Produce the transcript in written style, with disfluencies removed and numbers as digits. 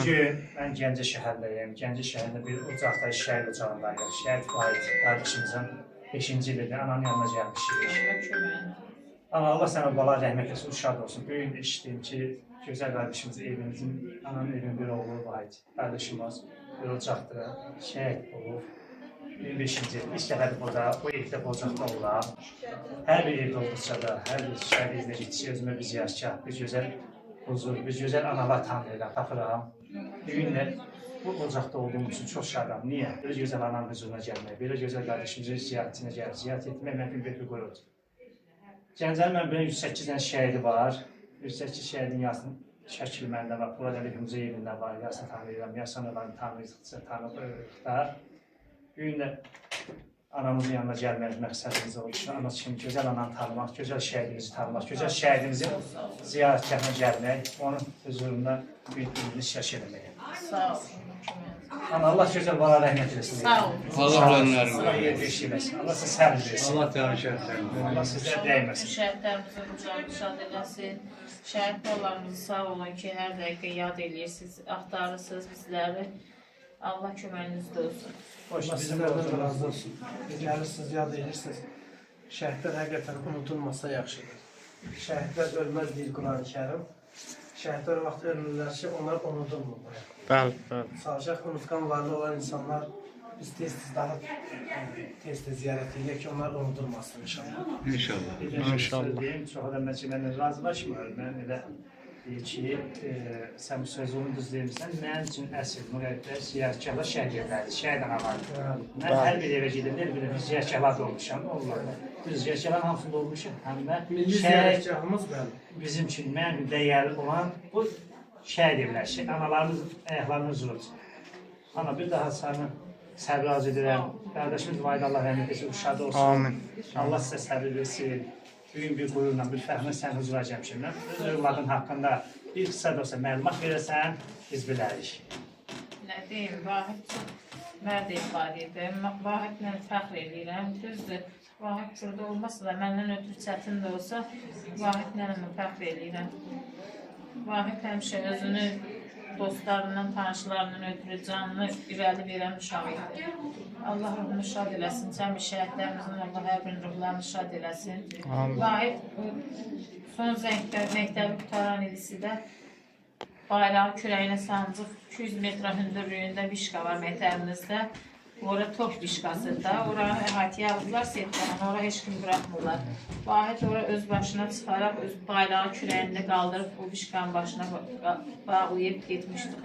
Bugün mən Gəncə şəhərindəyim. Gəncə şəhərində bir ocaqda, şəhər ocağındayıq. Şəhid Vahid qardaşımızın 5-ci ilində ananın yanına gəlmişik. Ana, Allah sənə bala rəhmət etsin, uşaq olsun. Bu gün eşitdim ki, gözəl qardaşımız evimizin, ananın evinin bir oğlu Vahid qardaşımız bir ocaqda şəhid olub. 25-ci il, ilk dəfədir burada, bu evdə bu ocaqda olar. Hər bir evdə olduqca da, hər bir şəhid izinə getişi özümə bir ziyarkar, bir gözəl huzur, bir gözəl analar tanıyıram, tapıram. Bir gün də bu ocaqda olduğum üçün çox şadam. Niyə? Belə gözəl ananın huzuruna gəlmək, belə gözəl qardaşımızın ziyarətinə gəlir, ziyarət etmək mən bir qoyulur. Gəncənin mən belə 108 dənə şəhidi var. 108 şəhidin yazının şəkili məndə var. Burada Hümzə evində var, yazını tanıyıram, yazını tanıyırıq. Bir gün də anamızın yanına gəlmək məqsədimiz oldu ki, anası kimi gözəl ananı tanımaq, gözəl şəhidimizi tanımaq, gözəl şəhidimizin ziyarətgahına gəlmək, onun huzurunda bir şəş eləmək. Sağ olun. Ana, Allah gözəl bana rəhmət eləsin. Sağ olun. Allah önlərini Allah yer bir şey eləsin. Allah sizə səbir versin. Allah təşəkkür Allah sizə dəyməsin. Şəhidlərimizi qucağına şad eləsin. Şəhid ballarımızı sağ olun ki, hər dəqiqə yad eləyirsiniz, axtarırsınız bizləri. Allah köməyinizdə olsun. Allah sizlərdən razı olsun. Gəlirsiniz, yad edirsiniz. Şəhidlər həqiqətən unutulmasa yaxşıdır. Şəhidlər ölməz deyil Quran-ı Kərim. Şəhidlər vaxt ölmürlər ki, onlar unudulmurlar. Bəli. Sadəcə unutqan varlı olan insanlar biz tez-tez tez-tez ziyarət edirik ki, onlar unudulmasın inşallah. İnşallah. İnşallah. Çox da mənimlə razılaşmır. Mən elə deyir ki, sən bu sözünü düz deyirsən, mənim üçün əsl müqəddəs ziyarətgahlar şəhid evləridir, şəhid analardır. Mən hər bir evə gedib, bir ziyarətgahlar da olmuşam, onlarla. Düz ziyarətgahların hamısında olmuşam, həm də Milli ziyarətgahımız bəli. bizim üçün mənim dəyərli olan bu şəhid evləri, analarımız ayaqlarını üzülür. Ana, bir daha səni səbir arz edirəm. Qardaşımız Vahid Allah rəhmət etsin, uşaq olsun. Amin. Allah sizə səbir versin. Bugün bir qürurla, bir fəxrlə sən huzura gəlmişəm. Öz övladın haqqında bir qısa da olsa məlumat verəsən, biz bilərik. Nə deyim, Vahid çox mərd ifadə edir. Vahidlə fəxr edirəm. Düzdür, Vahid burada olmasa da, məndən ötürü çətin də olsa, Vahidlə fəxr edirəm. Vahid həmişə özünü dostlarından, tanışlarından ötürü canını irəli verən uşaq idi. Allah ruhunu şad eləsin, cəmi şəhidlərimizin Allah hər birinin ruhlarını şad eləsin. Vahid son məktəbi qutaran ilisidə bayrağı kürəyinə sancıq 200 metre hündürlüyündə vişqa var məktəbimizdə. Ora top vişqasıdır da, oranı əhatəyə alırlar setlərini, ora heç kim bırakmırlar. Vahid ora öz başına çıxaraq, öz bayrağı kürəyində qaldırıb o vişqanın başına bağlayıb getmişdik.